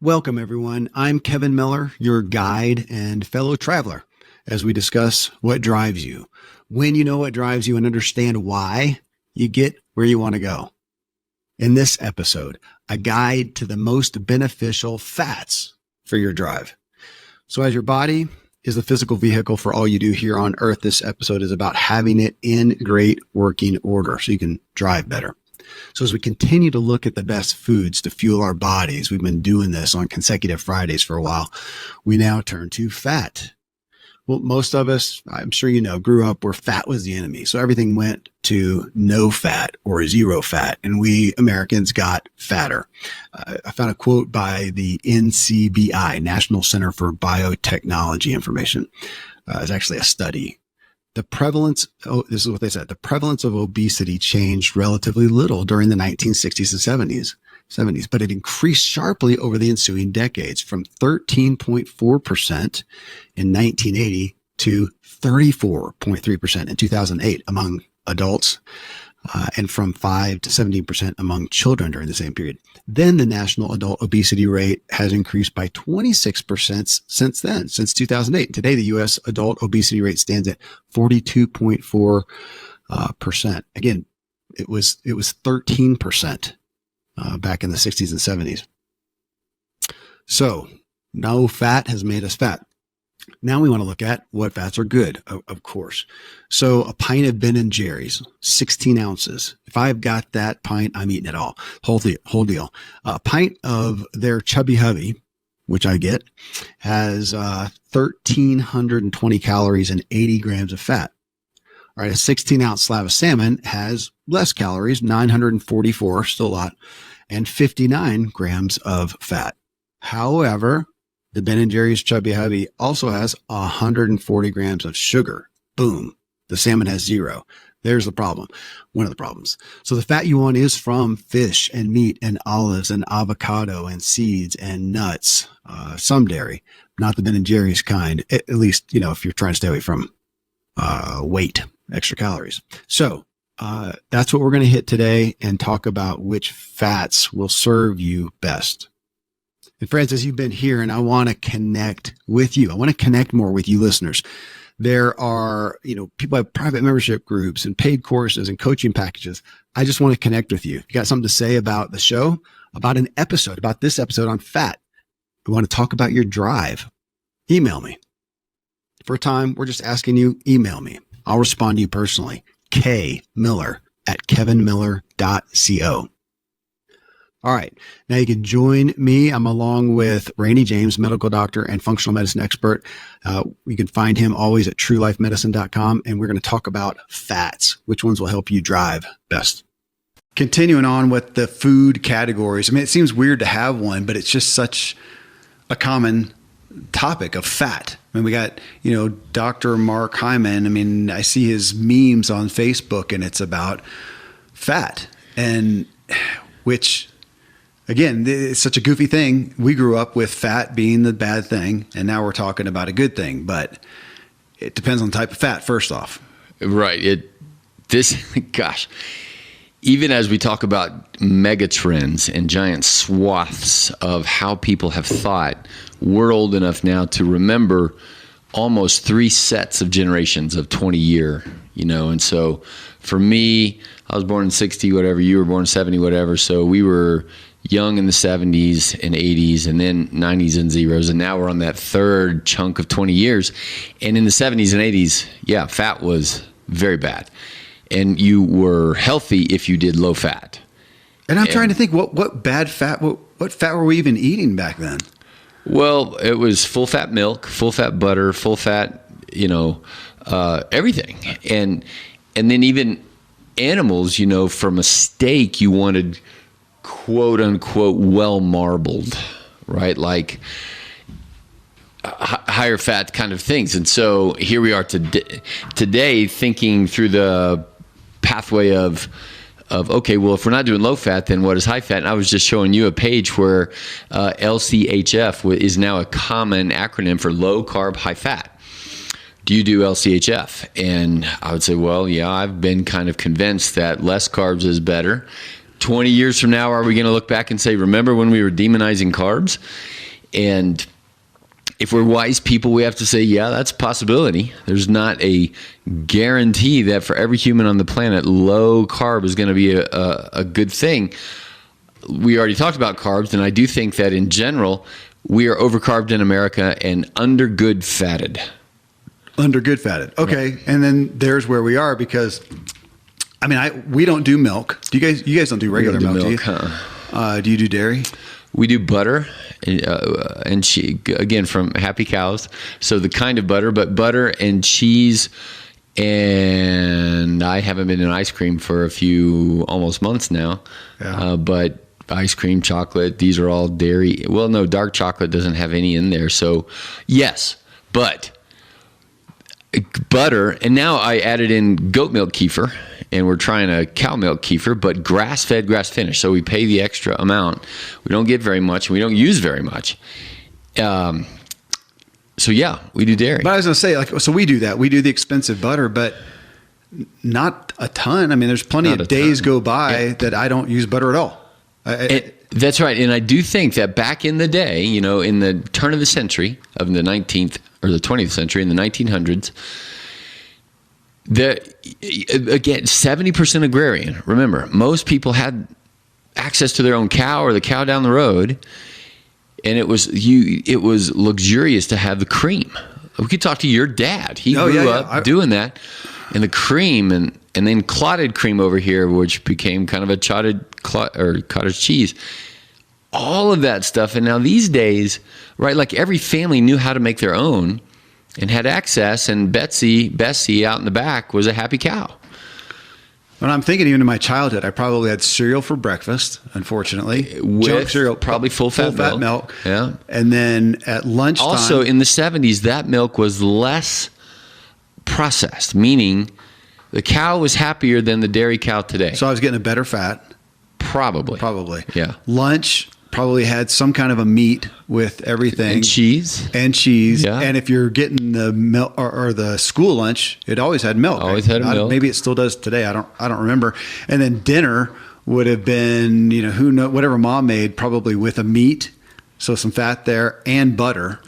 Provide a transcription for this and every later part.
Welcome, everyone. I'm Kevin Miller, your guide and fellow traveler, as we discuss what drives you. When you know what drives you and understand why, you get where you want to go. In this episode, a guide to the most beneficial fats for your drive. So as your body is the physical vehicle for all you do here on Earth, this episode is about having it in great working order so you can drive better. So as we continue to look at the best foods to fuel our bodies, we've been doing this on consecutive Fridays for a while. We now turn to fat. Well, most of us, I'm sure you know, grew up where fat was the enemy. So everything went to no fat or zero fat. And we Americans got fatter. I found a quote by the NCBI, National Center for Biotechnology Information. It's actually a study. The prevalence, this is what they said, the prevalence of obesity changed relatively little during the 1960s and 70s, but it increased sharply over the ensuing decades from 13.4% in 1980 to 34.3% in 2008 among adults, and from 5 to 17% among children during the same period. Then the national adult obesity rate has increased by 26% since then, since 2008. Today, the U.S. adult obesity rate stands at 42.4%. Again, it was 13% back in the 60s and 70s. So no fat has made us fat. Now we want to look at what fats are good, of course. So a pint of Ben & Jerry's, 16 ounces. If I've got that pint, I'm eating it all. Whole deal. A pint of their Chubby Hubby, which I get, has 1,320 calories and 80 grams of fat. All right, a 16-ounce slab of salmon has less calories, 944, still a lot, and 59 grams of fat. However, the Ben & Jerry's Chubby Hubby also has 140 grams of sugar. Boom. The salmon has 0. There's the problem. One of the problems. So the fat you want is from fish and meat and olives and avocado and seeds and nuts, some dairy, not the Ben & Jerry's kind, at least, you know, if you're trying to stay away from weight, extra calories. So that's what we're going to hit today and talk about which fats will serve you best. And friends, as you've been here, and I want to connect with you. I want to connect more with you listeners. There are, people have private membership groups and paid courses and coaching packages. I just want to connect with you. If you got something to say about the show, about an episode, about this episode on fat, we want to talk about your drive, email me. For a time, we're just asking you, email me. I'll respond to you personally. kmiller@kevinmiller.co. All right. Now you can join me. I'm along with Randy James, medical doctor and functional medicine expert. You can find him always at truelifemedicine.com. And we're going to talk about fats. Which ones will help you drive best? Continuing on with the food categories. I mean, it seems weird to have one, but it's just such a common topic of fat. I mean, we got, Dr. Mark Hyman. I mean, I see his memes on Facebook and it's about fat, and which, again, it's such a goofy thing. We grew up with fat being the bad thing, and now we're talking about a good thing. But it depends on the type of fat, first off. Right. Even as we talk about mega trends and giant swaths of how people have thought, we're old enough now to remember almost 3 sets of generations of 20-year, And so for me, I was born in 60, whatever. You were born in 70, whatever. So we were young in the 70s and 80s and then 90s and zeros. And now we're on that third chunk of 20 years. And in the 70s and 80s, yeah, fat was very bad. And you were healthy if you did low fat. And I'm trying to think, what bad fat, what fat were we even eating back then? Well, it was full fat milk, full fat butter, full fat, everything. And then even animals, from a steak, you wanted quote unquote well marbled, right? Like higher fat kind of things. And so here we are today thinking through the pathway of okay, well, if we're not doing low fat, then what is high fat? And I was just showing you a page where LCHF is now a common acronym for low carb, high fat. Do you do LCHF? And I would say, well, yeah, I've been kind of convinced that less carbs is better. 20 years from now, are we going to look back and say, remember when we were demonizing carbs? And if we're wise people, we have to say, yeah, that's a possibility. There's not a guarantee that for every human on the planet, low carb is going to be a good thing. We already talked about carbs, and I do think that in general, we are overcarbed in America and under good fatted. Under good fatted. Okay. Right. And then there's where we are, because I mean, we don't do milk. You guys don't do regular milk, do you? Huh? Do you do dairy? We do butter, and again, from happy cows. So the kind of butter, but butter and cheese. And I haven't been in ice cream for a few almost months now. Yeah. But ice cream, chocolate, these are all dairy. Well, no, dark chocolate doesn't have any in there. So yes, but butter. And now I added in goat milk kefir, and we're trying a cow milk kefir, but grass-fed, grass-finished. So we pay the extra amount. We don't get very much, and we don't use very much. So yeah, we do dairy. But I was going to say, so we do that. We do the expensive butter, but not a ton. I mean, there's plenty of days go by that I don't use butter at all. That's right. And I do think that back in the day, in the turn of the century, of the 19th or the 20th century, in the 1900s, again, 70% agrarian. Remember, most people had access to their own cow or the cow down the road, and it was luxurious to have the cream. We could talk to your dad. He grew up doing that, and the cream, and then clotted cream over here, which became kind of a cottage cheese. All of that stuff. And now these days, right, like every family knew how to make their own and had access, and Bessie out in the back was a happy cow. When I'm thinking even in my childhood, I probably had cereal for breakfast, unfortunately. With cereal, probably full fat milk. Yeah. And then at lunchtime. Also in the 70s, that milk was less processed, meaning the cow was happier than the dairy cow today. So I was getting a better fat. Probably. Yeah. Lunch probably had some kind of a meat with everything. And cheese. Yeah. And if you're getting the milk or the school lunch, it always had milk. Always had milk. Maybe it still does today. I don't remember. And then dinner would have been, whatever mom made, probably with a meat, so some fat there, and butter,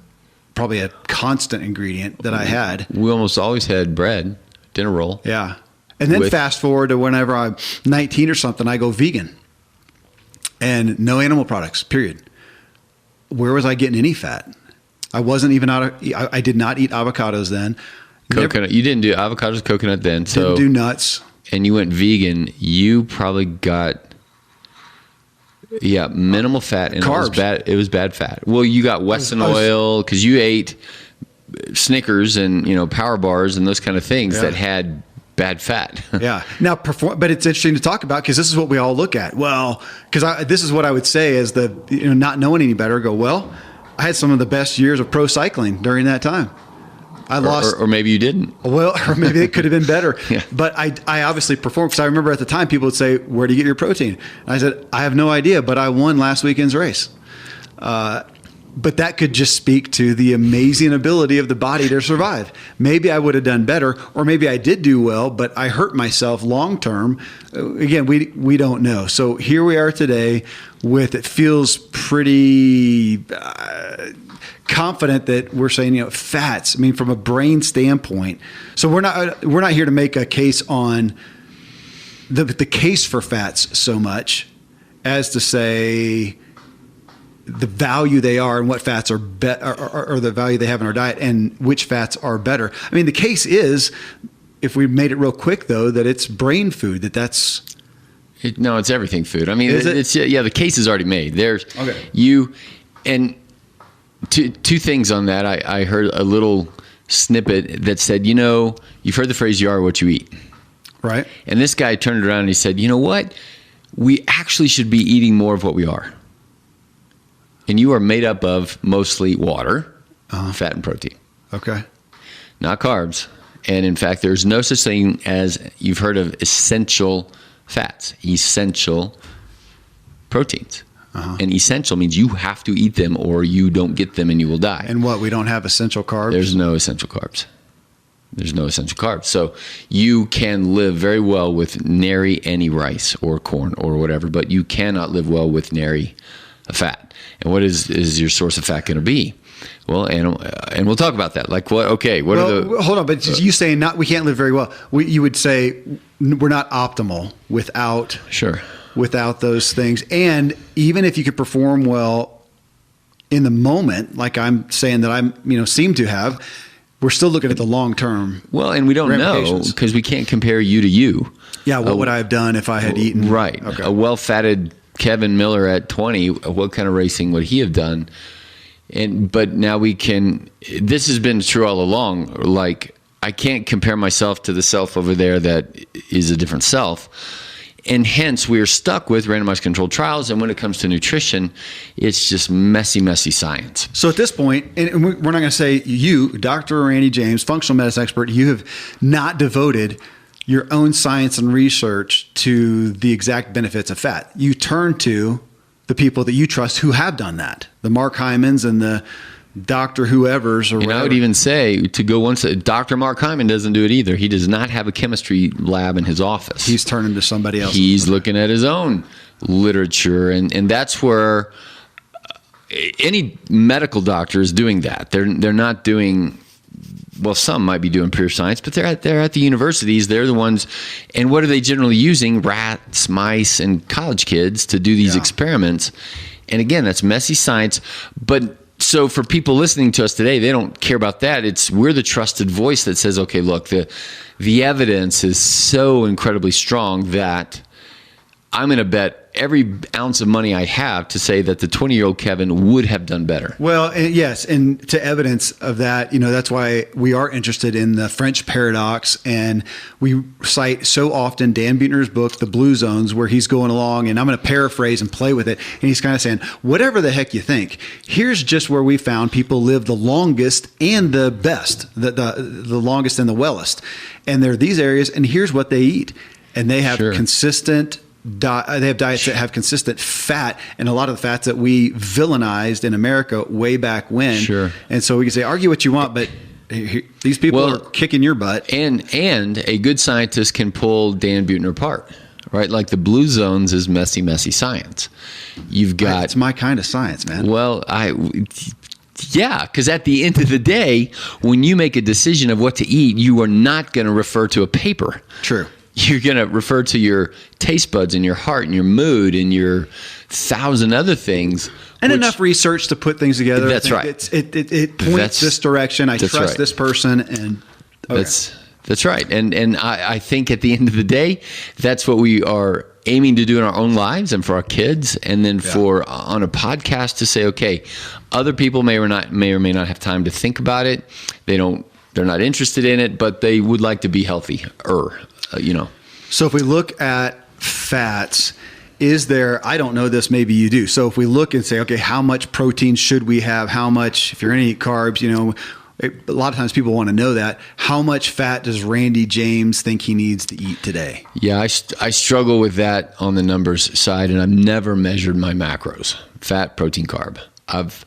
probably a constant ingredient that I had. We almost always had bread, dinner roll. Yeah. And then fast forward to whenever I'm 19 or something, I go vegan. And no animal products, period. Where was I getting any fat? I wasn't even I did not eat avocados then. Coconut. You didn't do avocados, coconut then. Didn't do nuts. And you went vegan. You probably got, minimal fat. And carbs. It was bad fat. Well, you got Wesson oil because you ate Snickers and, Power Bars and those kind of things that had bad fat. Yeah. Now, but it's interesting to talk about, because this is what we all look at. Well, because this is what I would say as not knowing any better, I had some of the best years of pro cycling during that time. I lost. Or maybe you didn't. Well, or maybe it could have been better. Yeah. But I obviously performed, because I remember at the time people would say, where do you get your protein? And I said, I have no idea, but I won last weekend's race. But that could just speak to the amazing ability of the body to survive. Maybe I would have done better, or maybe I did do well, but I hurt myself long term. Again, we don't know. So here we are today with, it feels pretty confident that we're saying, fats. I mean, from a brain standpoint. So we're not here to make a case on the case for fats so much as to say the value they are and what fats are or the value they have in our diet and which fats are better. I mean, the case is, if we made it real quick though, that it's brain food, No, it's everything food. I mean, it's the case is already made. There's okay. And two things on that. I heard a little snippet that said, you've heard the phrase, you are what you eat. Right. And this guy turned around and he said, you know what? We actually should be eating more of what we are. And you are made up of mostly water, fat, and protein. Okay. Not carbs. And in fact, there's no such thing as, you've heard of essential fats, essential proteins. And essential means you have to eat them or you don't get them and you will die. And we don't have essential carbs? There's no essential carbs. There's no essential carbs. So you can live very well with nary any rice or corn or whatever, but you cannot live well with nary fat. And what is your source of fat going to be? Well, and we'll talk about that. Like what? Okay, what are the? Hold on, but you saying we can't live very well. You would say we're not optimal without those things. And even if you could perform well in the moment, like I'm saying that I'm seem to have, we're still looking at the long term. Well, and we don't know because we can't compare you to you. Yeah, what would I have done if I had eaten? Right, okay. A well-fatted Kevin Miller at 20. What kind of racing would he have done? But now we can. This has been true all along. Like I can't compare myself to the self over there that is a different self, and hence we are stuck with randomized controlled trials. And when it comes to nutrition, it's just messy science. So at this point, and we're not going to say you, Dr. Randy James, functional medicine expert, you have not devoted your own science and research to the exact benefits of fat. You turn to the people that you trust who have done that, the Mark Hymans and the Dr. whoever's or whatever. I would even say to go once, Dr. Mark Hyman doesn't do it either. He does not have a chemistry lab in his office. He's turning to somebody else. He's looking at his own literature, and that's where any medical doctor is doing that. They're not doing. Well, some might be doing pure science, but they're at the universities. They're the ones. And what are they generally using? Rats, mice, and college kids to do these experiments. And again, that's messy science. But so for people listening to us today, they don't care about that. We're the trusted voice that says, okay, look, the evidence is so incredibly strong that I'm going to bet every ounce of money I have to say that the 20-year-old Kevin would have done better. Well, yes, and to evidence of that, that's why we are interested in the French paradox, and we cite so often Dan Buettner's book, The Blue Zones, where he's going along, and I'm going to paraphrase and play with it, and he's kind of saying, whatever the heck you think, here's just where we found people live the longest and the best, the longest and the wellest, and there are these areas, and here's what they eat, and they have consistent. They have diets that have consistent fat, and a lot of the fats that we villainized in America way back when. Sure. And so we can say, argue what you want, but these people are kicking your butt. And a good scientist can pull Dan Buettner apart, right? Like the Blue Zones is messy science. You've got... It's my kind of science, man. Well, yeah, because at the end of the day, when you make a decision of what to eat, you are not going to refer to a paper. True. You're going to refer to your taste buds and your heart and your mood and your 1,000 other things. And enough research to put things together. That's right. It points this direction. I trust this person. And That's right. And I think at the end of the day, that's what we are aiming to do in our own lives and for our kids. And then for on a podcast to say, okay, other people may or may not have time to think about it. They're not interested in it, but they would like to be healthier. So if we look at fats, is there, I don't know this, maybe you do. So if we look and say, okay, how much protein should we have? How much, if you're going to eat carbs, a lot of times people want to know that. How much fat does Randy James think he needs to eat today? Yeah, I struggle with that on the numbers side, and I've never measured my macros, fat, protein, carb. I've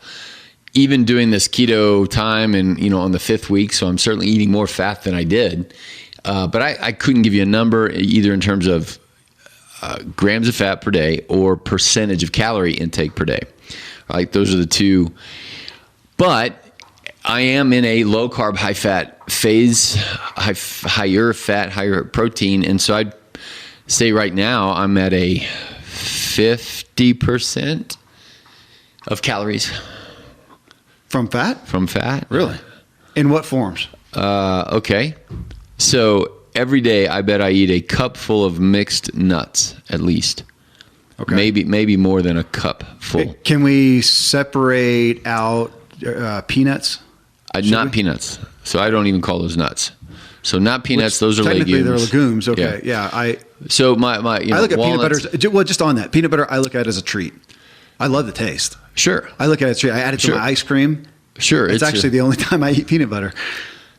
even doing this keto time and, on the 5th week, so I'm certainly eating more fat than I did. But I couldn't give you a number either in terms of grams of fat per day or percentage of calorie intake per day. Like those are the two. But I am in a low carb, high fat phase, higher fat, higher protein. And so I'd say right now I'm at a 50% of calories. From fat? From fat. Really? In what forms? Okay. So every day, I bet I eat a cup full of mixed nuts, at least. Okay. Maybe more than a cup full. Can we separate out peanuts? Not peanuts. So I don't even call those nuts. So not peanuts; those are technically legumes. They're legumes. Okay, yeah. So my I look at walnuts, peanut butter. Well, just on that, peanut butter, I look at as a treat. I love the taste. Sure. I look at it as a treat. I add it to my ice cream. Sure. It's actually the only time I eat peanut butter.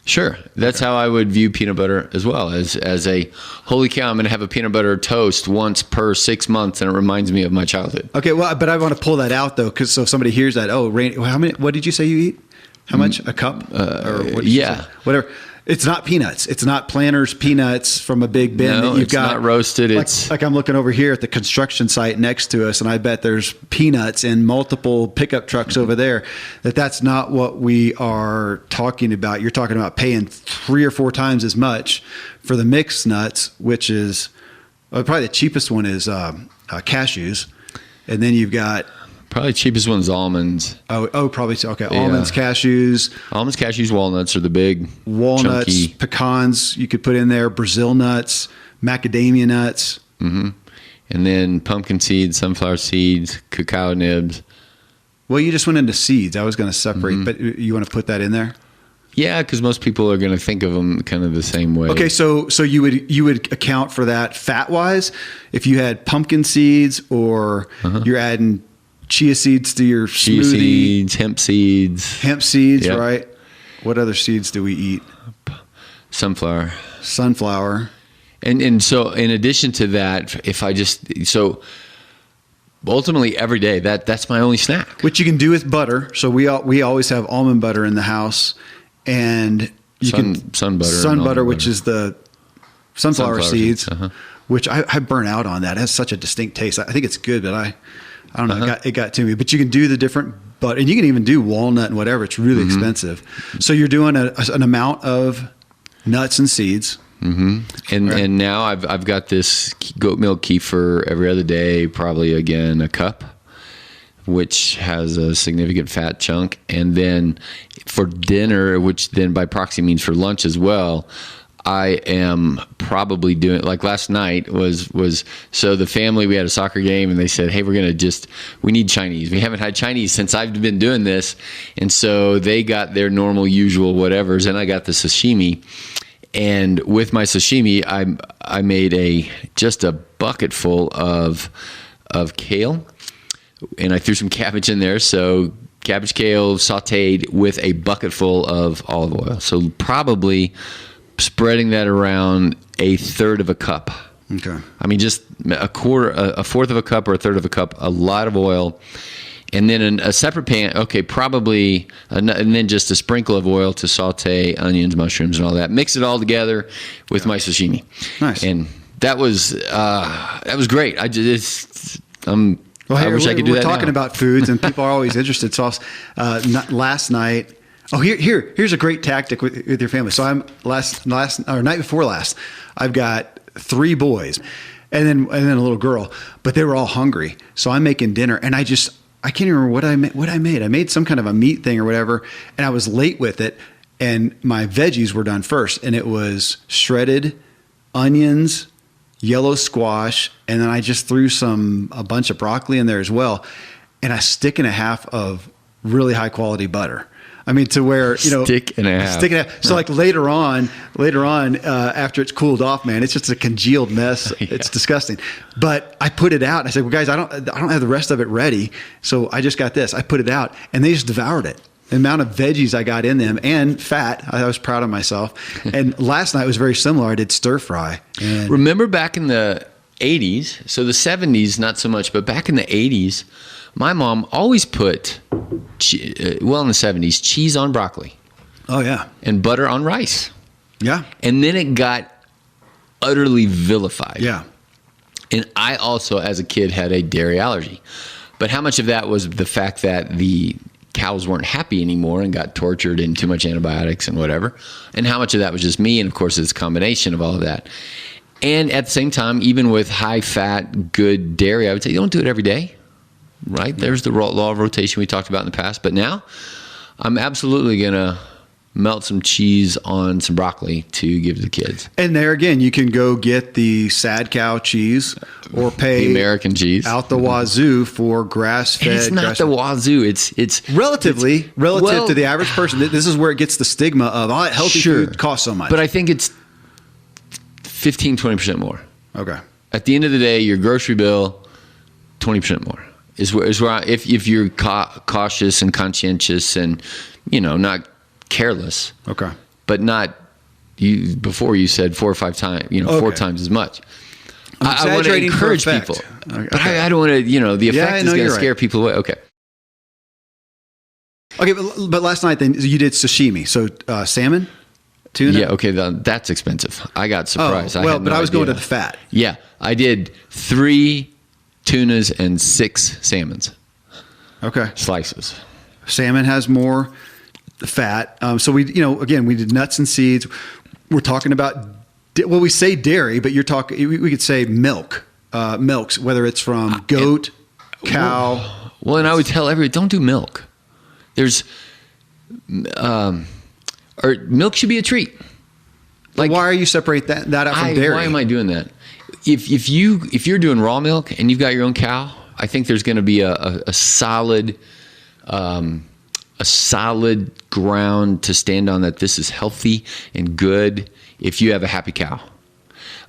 Sure. That's how I would view peanut butter as well, as a, holy cow, I'm going to have a peanut butter toast once per 6 months, and it reminds me of my childhood. Okay, well, but I want to pull that out, though, because so if somebody hears that, Randy, what did you say you eat? How much? A cup? Or what did you say? Whatever. It's not peanuts. It's not Planters peanuts from a big bin No, that you've it's got. not roasted. Like I'm looking over here at the construction site next to us, and I bet there's peanuts in multiple pickup trucks over there. That's not what we are talking about. You're talking about paying 3 or 4 times as much for the mixed nuts, which is probably the cheapest one is cashews, and then you've got. Probably the cheapest one's almonds. Oh, probably so. Okay, Yeah. almonds, cashews, Walnuts are the big walnuts, chunky. pecans. You could put in there Brazil nuts, macadamia nuts. Mm-hmm. And then pumpkin seeds, sunflower seeds, cacao nibs. Well, you just went into seeds. I was going to separate, but you want to put that in there? Yeah, because most people are going to think of them kind of the same way. Okay, so you would account for that fat wise if you had pumpkin seeds or you're adding chia seeds to your Chia smoothie. seeds, hemp seeds. Yep. Right? What other seeds do we eat? Sunflower. And so in addition to that, ultimately every day that's my only snack. Which you can do with butter. So we always have almond butter in the house, and sun butter, which is the sunflower seeds, which I burn out on that. It has such a distinct taste. I think it's good, but I don't know. It got to me. But you can do the different butter, and you can even do walnut and whatever. It's really expensive. So you're doing an amount of nuts and seeds. Mm-hmm. And now I've got this goat milk kefir every other day, probably again a cup, which has a significant fat chunk. And then for dinner, which then by proxy means for lunch as well, I am probably doing, like last night was so the family, we had a soccer game and they said, hey, we need Chinese. We haven't had Chinese since I've been doing this. And so they got their normal, usual whatevers, and I got the sashimi. And with my sashimi, I made just a bucket full of kale, and I threw some cabbage in there. So cabbage, kale, sautéed with a bucket full of olive oil. So probably spreading that around a third of a cup. Okay. I mean, just a fourth of a cup or a third of a cup, a lot of oil. And then in a separate pan, probably, and then just a sprinkle of oil to saute onions, mushrooms, and all that. Mix it all together with my sashimi. Nice. And that was great. I wish I could do that. We're talking about foods, and people are always interested. So last night. Oh, here's a great tactic with your family. So I'm night before last, I've got 3 boys, and then a little girl, but they were all hungry. So I'm making dinner, and I can't even remember what I made. I made some kind of a meat thing or whatever, and I was late with it, and my veggies were done first, and it was shredded onions, yellow squash, and then I just threw a bunch of broccoli in there as well, and a stick and a half of really high quality butter. I mean, to where, stick and a half. So like later on, after it's cooled off, man, it's just a congealed mess. Yeah. It's disgusting. But I put it out. I said, well, guys, I don't have the rest of it ready. So I just got this. I put it out, and they just devoured it. The amount of veggies I got in them and fat, I was proud of myself. And last night was very similar. I did stir fry. And remember back in the 80s, so the 70s, not so much, but back in the 80s, my mom always put, in the 70s, cheese on broccoli. Oh, yeah. And butter on rice. Yeah. And then it got utterly vilified. Yeah. And I also, as a kid, had a dairy allergy. But how much of that was the fact that the cows weren't happy anymore and got tortured and too much antibiotics and whatever? And how much of that was just me? And, of course, it's a combination of all of that. And at the same time, even with high-fat, good dairy, I would say you don't do it every day. Right? There's the law of rotation we talked about in the past. But now I'm absolutely going to melt some cheese on some broccoli to give to the kids. And there again, you can go get the sad cow cheese or pay the American cheese out the wazoo for grass-fed. And it's not the wazoo. It's relative to the average person. This is where it gets the stigma of healthy food costs so much. But I think it's 15-20% more. Okay. At the end of the day, your grocery bill, 20% more. Is where if you're cautious and conscientious and not careless. Okay. But not before you said 4 or 5 times, 4 times as much. I want to encourage people, but I don't want to. The effect is going to scare people away. Okay. Okay, but last night then you did sashimi, so salmon. tuna? Yeah, okay, that's expensive. I got surprised. Well, but I was going to the fat. Yeah, I did 3 tunas and 6 salmons. Okay. Slices. Salmon has more fat. So we did nuts and seeds. We're talking about, we say dairy, but you're talking, we could say milks, whether it's from goat, cow. Well, and I would tell everybody, don't do milk. There's, or milk should be a treat. Like, why are you separate that out from dairy? Why am I doing that? If you're doing raw milk and you've got your own cow, I think there's going to be a solid ground to stand on that this is healthy and good if you have a happy cow.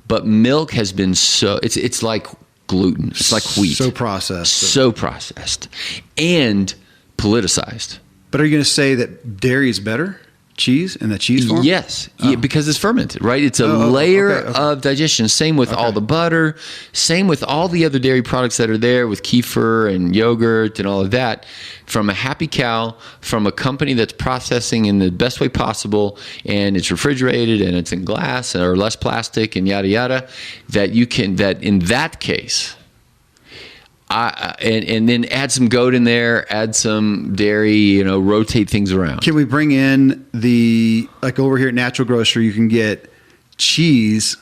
But milk has been it's like gluten. It's like wheat. So processed and politicized. But are you going to say that dairy is better? Cheese in the cheese form? Yes, because it's fermented, right? It's a layer of digestion. Same with all the butter. Same with all the other dairy products that are there with kefir and yogurt and all of that. From a happy cow, from a company that's processing in the best way possible, and it's refrigerated and it's in glass or less plastic and yada yada, that in that case. And then add some goat in there, add some dairy, rotate things around. Can we bring in like over here at Natural Grocery, you can get cheese,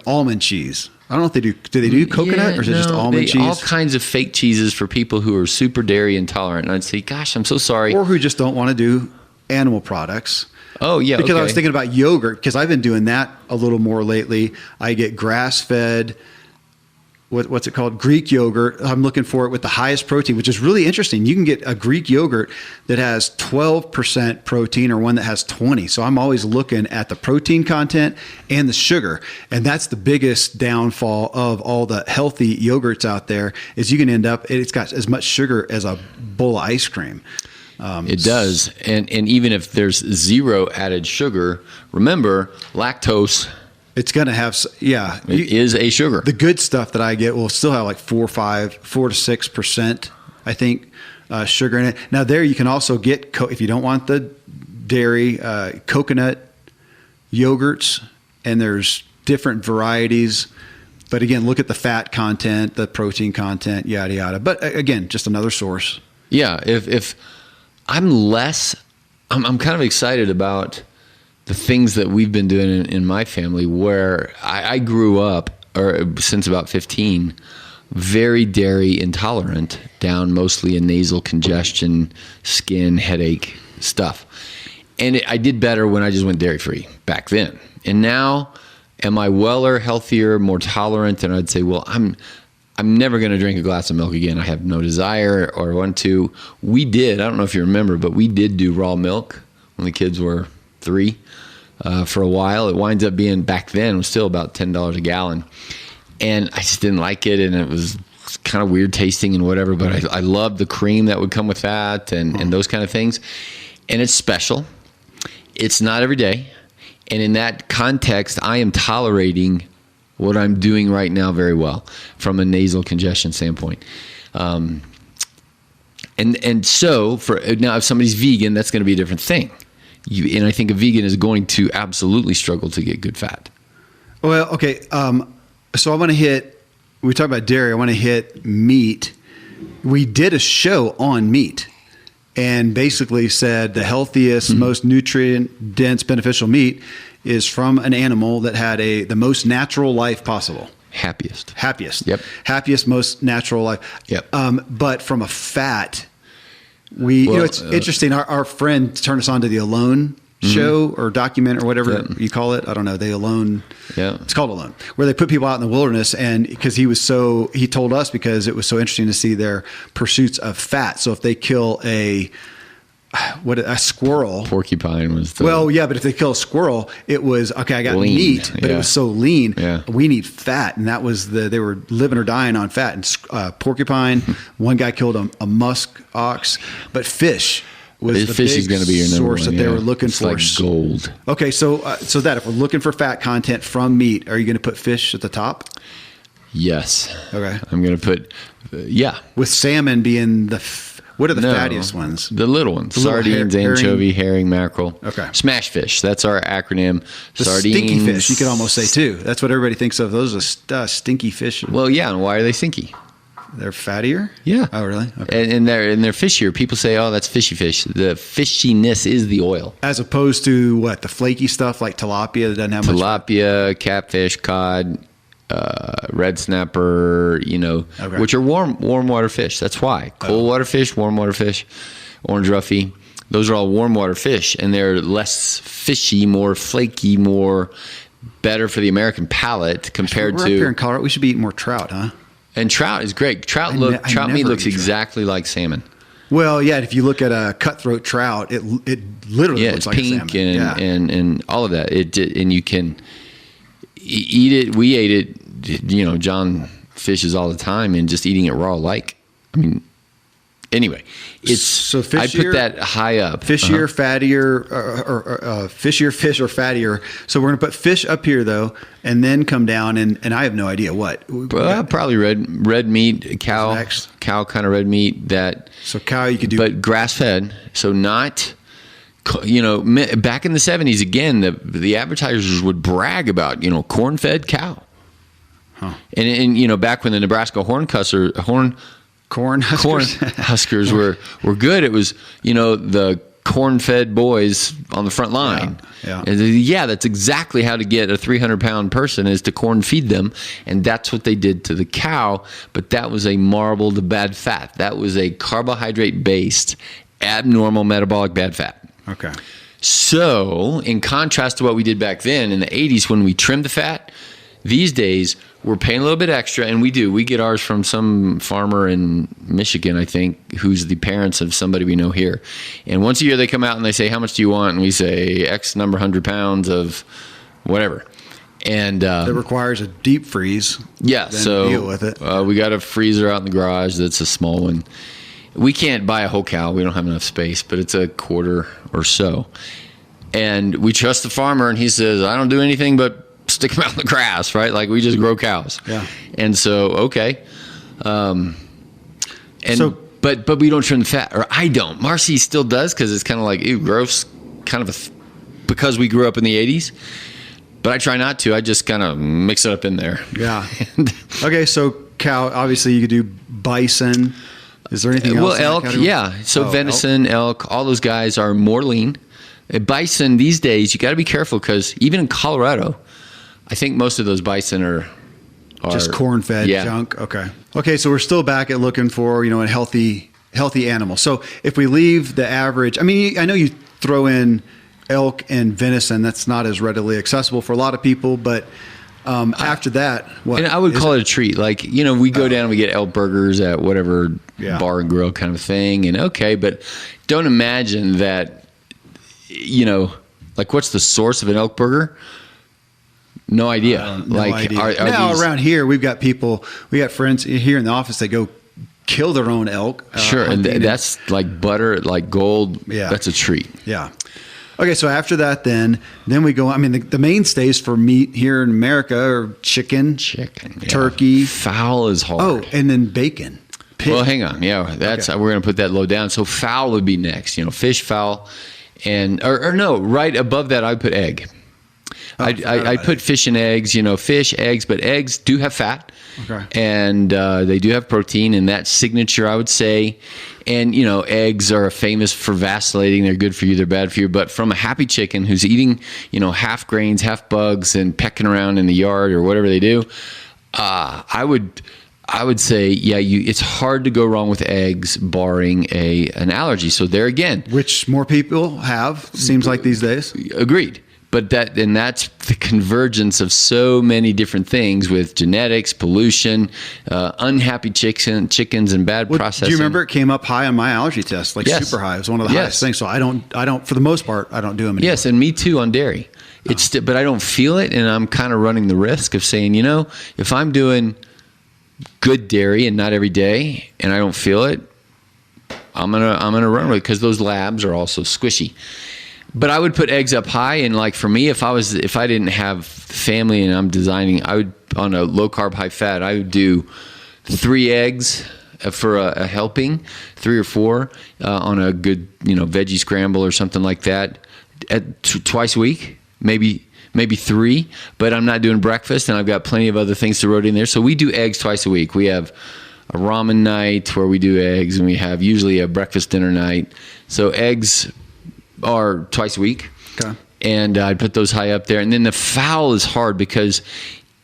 almond cheese. I don't know if they do. Do they do coconut or is it just almond cheese? All kinds of fake cheeses for people who are super dairy intolerant. And I'd say, gosh, I'm so sorry. Or who just don't want to do animal products. Oh, yeah. Because I was thinking about yogurt, because I've been doing that a little more lately. I get grass-fed, what's it called? Greek yogurt. I'm looking for it with the highest protein, which is really interesting. You can get a Greek yogurt that has 12% protein or one that has 20. So I'm always looking at the protein content and the sugar. And that's the biggest downfall of all the healthy yogurts out there is you can end up, it's got as much sugar as a bowl of ice cream. It does. And even if there's 0 added sugar, remember lactose. It's going to have, It is a sugar. The good stuff that I get will still have like 4 to 6%, I think, sugar in it. Now there you can also get, if you don't want the dairy, coconut yogurts, and there's different varieties. But again, look at the fat content, the protein content, yada, yada. But again, just another source. Yeah. If I'm kind of excited about the things that we've been doing in my family, where I grew up, or since about 15, very dairy intolerant, down mostly in nasal congestion, skin, headache stuff. And I did better when I just went dairy free back then. And now, am I weller, healthier, more tolerant? And I'd say, well, I'm never going to drink a glass of milk again. I have no desire or want to. I don't know if you remember, but we did do raw milk when the kids were 3. For a while. It winds up being, back then, it was still about $10 a gallon. And I just didn't like it, and it was kind of weird tasting and whatever, but I loved the cream that would come with that and those kind of things. And it's special. It's not every day. And in that context, I am tolerating what I'm doing right now very well from a nasal congestion standpoint. And so, now if somebody's vegan, that's going to be a different thing. And I think a vegan is going to absolutely struggle to get good fat. Well, okay. So I want to we talked about dairy. I want to hit meat. We did a show on meat and basically said the healthiest, most nutrient dense, beneficial meat is from an animal that had the most natural life possible. Happiest. Yep. Happiest, most natural life. Yep. But from a fat, it's interesting. Our friend turned us on to the Alone show or document or whatever you call it. I don't know. It's called Alone, where they put people out in the wilderness. And because he told us because it was so interesting to see their pursuits of fat. So if they kill a squirrel. Porcupine was but if they kill a squirrel, it was, okay, I got lean meat, but it was so lean. Yeah. We need fat. And that was they were living or dying on fat. And porcupine, one guy killed a musk ox, but fish was the fish big is going to be your source that they were looking it's for. Like gold. Okay. So that if we're looking for fat content from meat, are you going to put fish at the top? Yes. Okay. I'm going to put, With salmon being What are the fattiest ones? The little ones. The little Sardines, anchovy, herring, mackerel. Okay. Smash fish. That's our acronym. The Sardines. stinky fish, you could almost say, too. That's what everybody thinks of. Those are stinky fish. Well, yeah, and why are they stinky? They're fattier? Yeah. Oh, really? Okay. And they're fishier. People say, oh, that's fishy fish. The fishiness is the oil. As opposed to what? The flaky stuff like tilapia that doesn't have much. Tilapia, catfish, cod, red snapper, which are warm water fish. That's why. Cold water fish, warm water fish, orange roughy. Those are all warm water fish, and they're less fishy, more flaky, more better for the American palate compared We're to. Up here in Colorado, we should be eating more trout, huh? And trout is great. Trout meat looks exactly like salmon. Well, yeah. If you look at a cutthroat trout, it literally looks like pink a salmon. and all of that. And you can eat it. We ate it. John fishes all the time, and just eating it raw. Anyway, so fishier, I put that high up. Fishier, fattier, or fishier fish or fattier. So we're going to put fish up here though, and then come down and I have no idea what. Probably red meat, cow kind of red meat. So cow you could do, but grass fed. So not. Back in the 70s, again, the advertisers would brag about corn fed cow. Huh. And back when the Nebraska corn huskers were good. It was, the corn-fed boys on the front line. Yeah. And that's exactly how to get a 300-pound person, is to corn feed them. And that's what they did to the cow. But that was a marbled bad fat. That was a carbohydrate-based, abnormal metabolic bad fat. Okay. So in contrast to what we did back then in the 80s when we trimmed the fat, these days, we're paying a little bit extra, and we get ours from some farmer in Michigan, I think, who's the parents of somebody we know here. And once a year they come out and they say, how much do you want? And we say X number 100 pounds of whatever. And that requires a deep freeze. Yeah, so deal with it. We got a freezer out in the garage that's a small one. We can't buy a whole cow. We don't have enough space, but it's a quarter or so. And we trust the farmer, and he says, I don't do anything but stick them out in the grass, right? Like we just grow cows. Yeah. And so, okay. But we don't trim the fat, or I don't. Marcy still does, because it's kind of like, ew, gross, kind of because we grew up in the 80s. But I try not to. I just kind of mix it up in there. Yeah. Okay, so cow, obviously you could do bison. Is there anything else? Well, elk, yeah. So venison, elk, all those guys are more lean. Bison these days, you got to be careful, because even in Colorado, I think most of those bison are just corn-fed junk. Okay. So we're still back at looking for a healthy animal. So if we leave the average, I know you throw in elk and venison. That's not as readily accessible for a lot of people. But after that, what? And I would call it a treat. Like we go down and we get elk burgers at whatever bar and grill kind of thing. And but don't imagine that. Like what's the source of an elk burger? No idea. No idea. Now around here, we got friends here in the office that go kill their own elk. Sure, and that's like butter, like gold. Yeah. That's a treat. Yeah. Okay, so after that, then we go. The mainstays for meat here in America are chicken, turkey, fowl is hard. Oh, and then bacon. Pig. Well, hang on. Yeah, that's we're going to put that low down. So fowl would be next. Fish, fowl, and or no, right above that, I'd put egg. I put fish and eggs, fish, eggs, but eggs do have fat. Okay. And they do have protein, and that's signature, I would say. And, eggs are famous for vacillating. They're good for you. They're bad for you. But from a happy chicken who's eating, half grains, half bugs, and pecking around in the yard or whatever they do, I would say, it's hard to go wrong with eggs, barring an allergy. So there again. Which more people have, seems like these days. Agreed. But that's the convergence of so many different things with genetics, pollution, unhappy chickens, and bad processing. Do you remember it came up high on my allergy test, super high? It was one of the highest things. So I don't, for the most part, I don't do them anymore. Yes, and me too on dairy. But I don't feel it, and I'm kind of running the risk of saying, if I'm doing good dairy and not every day, and I don't feel it, I'm gonna run with it, because those labs are also squishy. But I would put eggs up high, and like for me, if I didn't have family and I'm designing, I would, on a low carb, high fat, I would do 3 eggs for a helping, 3 or 4 on a good, veggie scramble or something like that, twice a week, maybe 3. But I'm not doing breakfast, and I've got plenty of other things to rotate in there. So we do eggs twice a week. We have a ramen night where we do eggs, and we have usually a breakfast dinner night. So eggs are twice a week. Okay. And I'd put those high up there. And then the fowl is hard because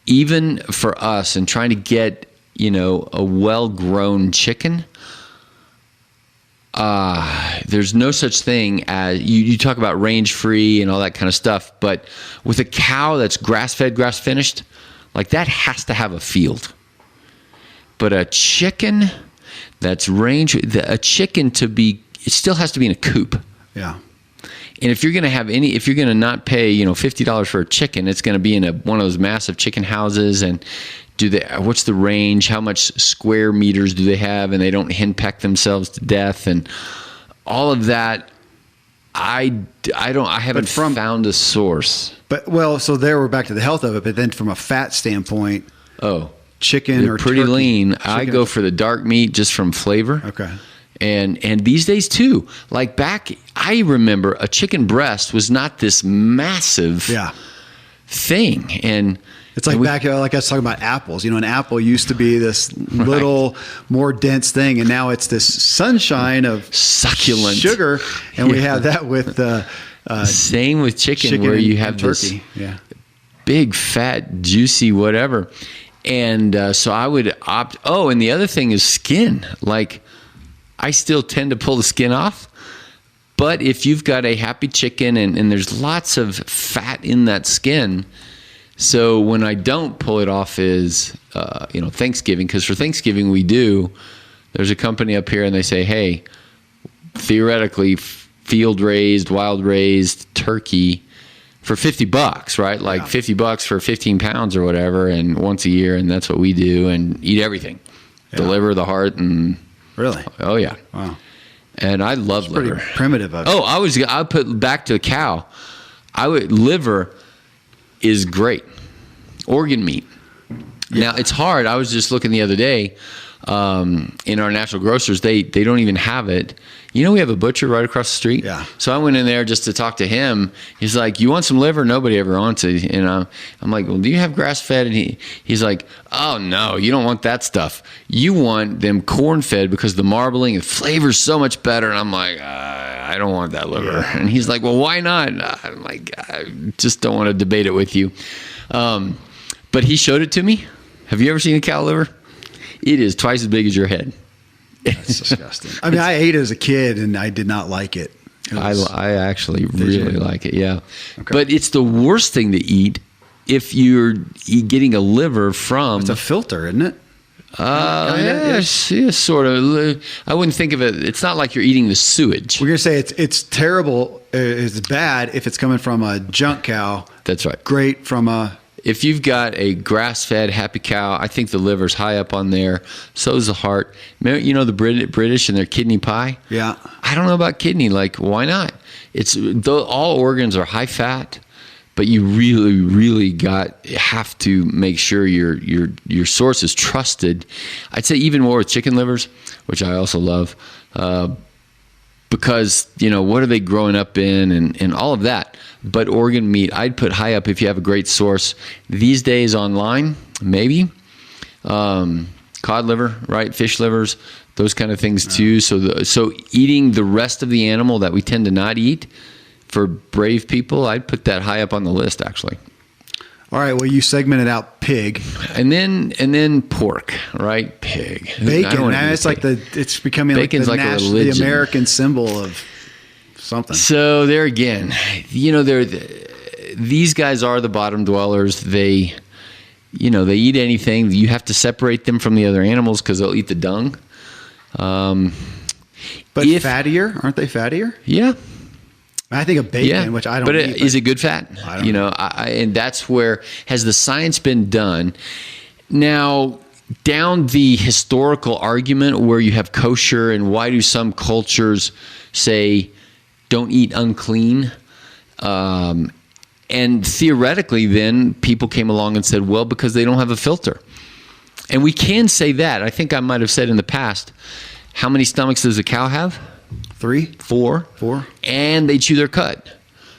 even for us and trying to get, a well-grown chicken, there's no such thing as, you talk about range-free and all that kind of stuff, but with a cow that's grass-fed, grass-finished, like that has to have a field. But a chicken that's it still has to be in a coop. Yeah. And if you're going to not pay, $50 for a chicken, it's going to be in one of those massive chicken houses. And what's the range? How much square meters do they have? And they don't henpeck themselves to death and all of that. I haven't found a source. But so there we're back to the health of it. But then from a fat standpoint, chicken they're or pretty turkey, lean. I go for the dark meat just from flavor. Okay. And these days too, like back, I remember a chicken breast was not this massive thing. And it's like back, like I was talking about apples, an apple used to be this little more dense thing. And now it's this sunshine of succulent sugar. And we have that with same with chicken where you have this big, fat, juicy, whatever. And so I would opt. Oh, and the other thing is skin. Like, I still tend to pull the skin off, but if you've got a happy chicken and there's lots of fat in that skin, so when I don't pull it off is, Thanksgiving, because for Thanksgiving there's a company up here and they say, hey, theoretically field raised, wild raised turkey for $50, right? Like $50 for 15 pounds or whatever, and once a year, and that's what we do, and eat everything, the liver, the heart, and really? Oh yeah. Wow. And I love liver. Pretty primitive of it. Oh, I put back to a cow. Liver is great. Organ meat. Yeah. Now it's hard. I was just looking the other day in our natural grocers. They don't even have it. We have a butcher right across the street. Yeah. So I went in there just to talk to him. He's like, "You want some liver?" Nobody ever wants it. And I'm like, "Well, do you have grass fed?" And he's like, "Oh no, you don't want that stuff. You want them corn fed because the marbling and flavor's so much better." And I'm like, "I don't want that liver." Yeah. And he's like, "Well, why not?" I'm like, "I just don't want to debate it with you." But he showed it to me. Have you ever seen a cow liver? It is twice as big as your head. That's disgusting. I mean, I ate it as a kid, and I did not like it. I actually really like it, yeah. Okay. But it's the worst thing to eat if you're getting a liver from... It's a filter, isn't it? Yes, sort of. I wouldn't think of it. It's not like you're eating the sewage. We're going to say it's terrible. It's bad if it's coming from a junk cow. That's right. Great from a... If you've got a grass-fed happy cow, I think the liver's high up on there. So is the heart. The British and their kidney pie? Yeah. I don't know about kidney. Like, why not? All organs are high fat, but you really, really have to make sure your source is trusted. I'd say even more with chicken livers, which I also love, because what are they growing up in and all of that. But organ meat, I'd put high up if you have a great source. These days online, maybe cod liver, right? Fish livers, those kind of things too. So eating the rest of the animal that we tend to not eat for brave people, I'd put that high up on the list actually. All right. Well, you segmented out pig, and then pork, right? Pig, bacon. Now it's becoming Bacon's like the American symbol of something. So there again, these guys are the bottom dwellers. They eat anything. You have to separate them from the other animals because they'll eat the dung. But fattier, aren't they fattier? Yeah. I think of bacon, which I don't eat. But is it good fat? I don't know. And that's where, has the science been done? Now, down the historical argument where you have kosher and why do some cultures say don't eat unclean? And theoretically then people came along and said, well, because they don't have a filter. And we can say that. I think I might have said in the past, how many stomachs does a cow have? 3, 4. 4. And they chew their cud.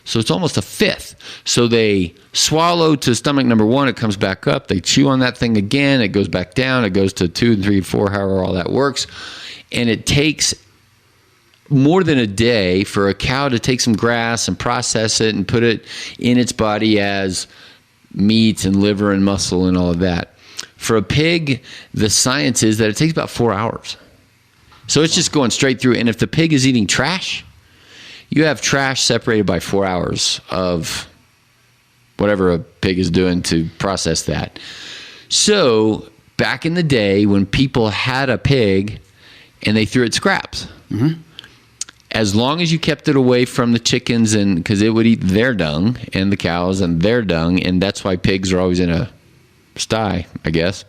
So it's almost a fifth. So they swallow to stomach number 1. It comes back up. They chew on that thing again. It goes back down. It goes to 2, 3, 4, however all that works. And it takes more than a day for a cow to take some grass and process it and put it in its body as meat and liver and muscle and all of that. For a pig, the science is that it takes about 4 hours. So it's just going straight through. And if the pig is eating trash, you have trash separated by 4 hours of whatever a pig is doing to process that. So back in the day when people had a pig and they threw it scraps, as long as you kept it away from the chickens, and because it would eat their dung and the cows and their dung, and that's why pigs are always in a sty, I guess.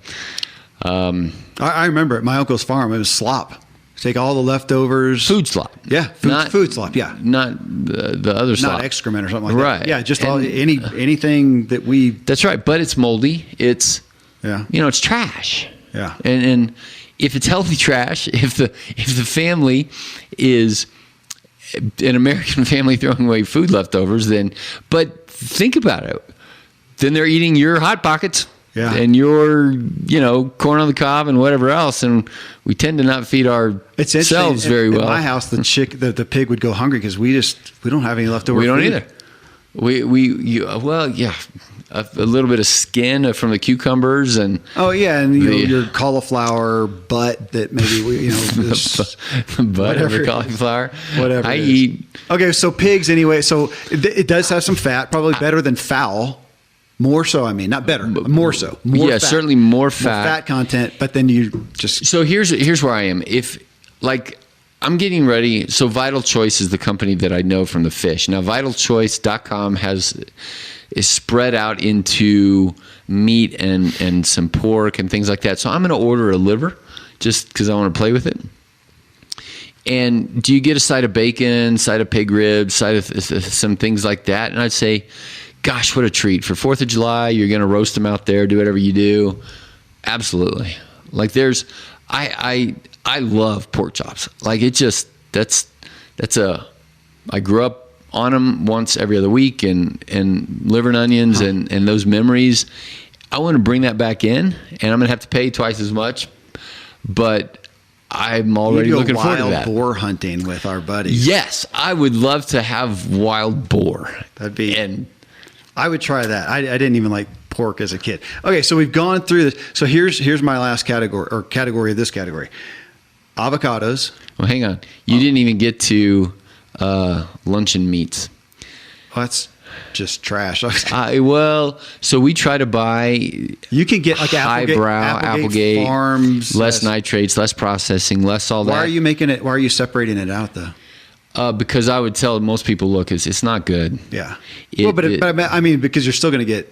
I remember at my uncle's farm, it was slop. Take all the leftovers. Food slop. Yeah, food slop, yeah. Not the other slop. Not excrement or something like right. that. Yeah, just anything that we... That's right, but it's moldy. It's, yeah, it's trash. Yeah. And if it's healthy trash, if the family is an American family throwing away food leftovers, but think about it. Then they're eating your Hot Pockets. Yeah. And your, corn on the cob and whatever else, and we tend to not feed ourselves very well. In my house, the pig would go hungry because we don't have any leftover. We don't food. either. A little bit of skin from the cucumbers and your cauliflower butt that maybe the butt of the cauliflower. Whatever I eat. Okay, so pigs anyway. So it does have some fat, probably better than fowl. More so, I mean, not better, but more so. More fat. Certainly more fat. More fat content, but then you just... So here's where I am. I'm getting ready. So Vital Choice is the company that I know from the fish. Now, vitalchoice.com is spread out into meat and some pork and things like that. So I'm going to order a liver just because I want to play with it. And do you get a side of bacon, side of pig ribs, side of some things like that? And I'd say... Gosh, what a treat. For 4th of July, you're going to roast them out there, do whatever you do. Absolutely. Like I love pork chops. Like it just, I grew up on them once every other week and liver and onions and those memories. I want to bring that back in, and I'm going to have to pay twice as much, but I'm already looking forward to that. Wild boar hunting with our buddies. Yes, I would love to have wild boar. I would try that. I didn't even like pork as a kid. Okay, so we've gone through this. So here's my last category of this category. Avocados. Well, hang on. You didn't even get to luncheon meats. Well, that's just trash. So we try to buy. You can get like Applegate Farms, less nitrates, less processing, less all that. Why are you making it? Why are you separating it out though? Because I would tell most people, look, it's not good. Yeah. Because you're still going to get.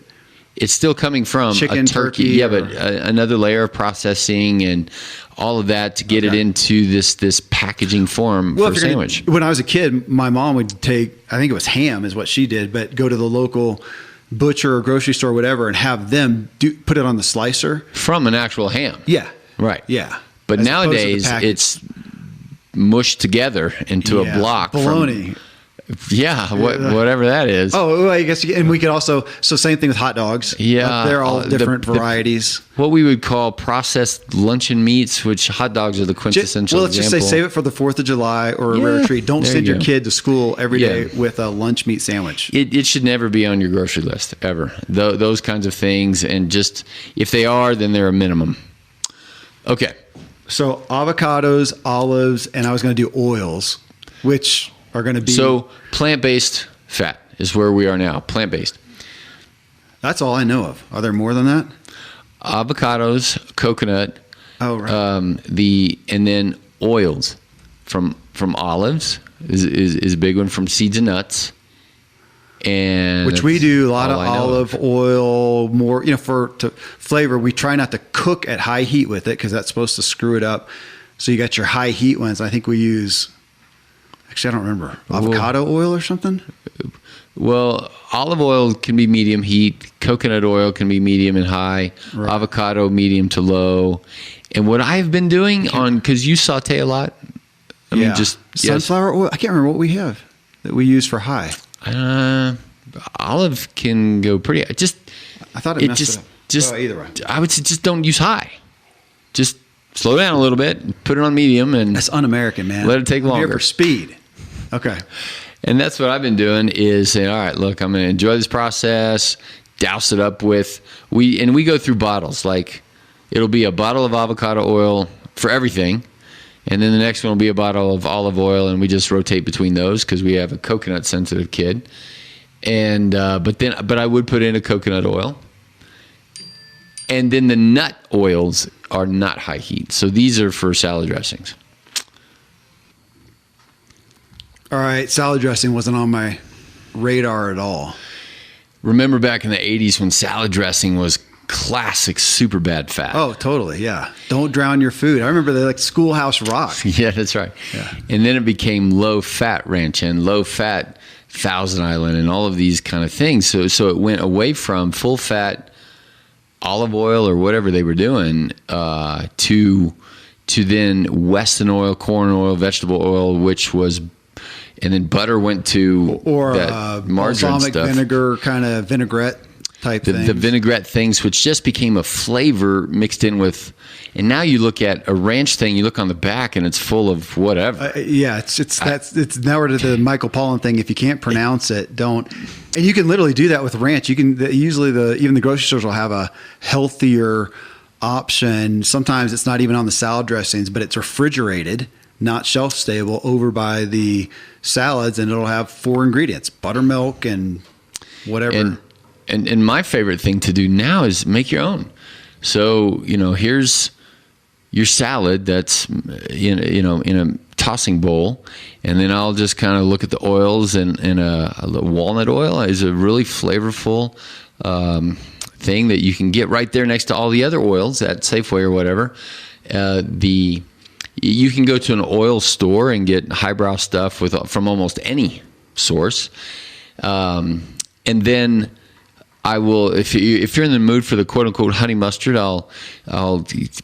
It's still coming from chicken, a turkey. But another layer of processing and all of that to get it into this packaging form for a sandwich. When I was a kid, my mom would take, I think it was ham is what she did, but go to the local butcher or grocery store or whatever and have them put it on the slicer. From an actual ham. Yeah. Right. Yeah. But nowadays, it's mushed together into a block. Bologna. Whatever that is. Oh, well, I guess, and we could also, so same thing with hot dogs. Yeah. They're all different varieties. What we would call processed luncheon meats, which hot dogs are the quintessential let's example. just say save it for the 4th of July or a rare treat. Don't send your kid to school every day with a lunch meat sandwich. It should never be on your grocery list, ever. Those kinds of things, and just, if they are, then they're a minimum. Okay. So avocados, olives, and I was going to do oils, which are going to be... So plant-based fat is where we are now, plant-based. That's all I know of. Are there more than that? Avocados, coconut. Oh, right. And then oils from olives is a big one, from seeds and nuts. And which we do a lot of olive oil, more, to flavor. We try not to cook at high heat with it because that's supposed to screw it up. So you got your high heat ones. I think we use, actually, I don't remember, avocado oil or something. Well, olive oil can be medium heat. Coconut oil can be medium and high. Right. Avocado, medium to low. And what I've been doing because you saute a lot. I mean, just sunflower oil. I can't remember what we have that we use for high. Olive can go pretty. I thought it messed it up. Just either way. I would say just don't use high. Just slow down a little bit, put it on medium, and that's un-American, man. Let it take longer. I'm here for speed. Okay. And that's what I've been doing is saying, all right, look, I'm going to enjoy this process, douse it up with, we go through bottles. Like it'll be a bottle of avocado oil for everything. And then the next one will be a bottle of olive oil, and we just rotate between those because we have a coconut sensitive kid. And but I would put in a coconut oil. And then the nut oils are not high heat. So these are for salad dressings. All right, salad dressing wasn't on my radar at all. Remember back in the 80s when salad dressing was classic super bad fat. Oh, totally, yeah. Don't drown your food. I remember the Schoolhouse Rock. Yeah, that's right. Yeah. And then it became low fat ranch and low fat Thousand Island and all of these kind of things. So it went away from full fat olive oil or whatever they were doing to then Weston oil, corn oil, vegetable oil, which was. And then butter went to that margarine balsamic stuff. Vinegar, kind of vinaigrette type thing. The vinaigrette things, which just became a flavor mixed in with. And now you look at a ranch thing, you look on the back, and it's full of whatever. It's now we're to the Michael Pollan thing. If you can't pronounce it, don't. And you can literally do that with ranch. You can usually even the grocery stores will have a healthier option. Sometimes it's not even on the salad dressings, but it's refrigerated, not shelf stable, over by the salads, and it'll have 4 ingredients: buttermilk and whatever. And my favorite thing to do now is make your own. So, here's your salad that's in a tossing bowl, and then I'll just kind of look at the oils, and a walnut oil is a really flavorful thing that you can get right there next to all the other oils at Safeway or whatever. You can go to an oil store and get highbrow stuff from almost any source. And then I will, if you're in the mood for the quote unquote honey mustard, I'll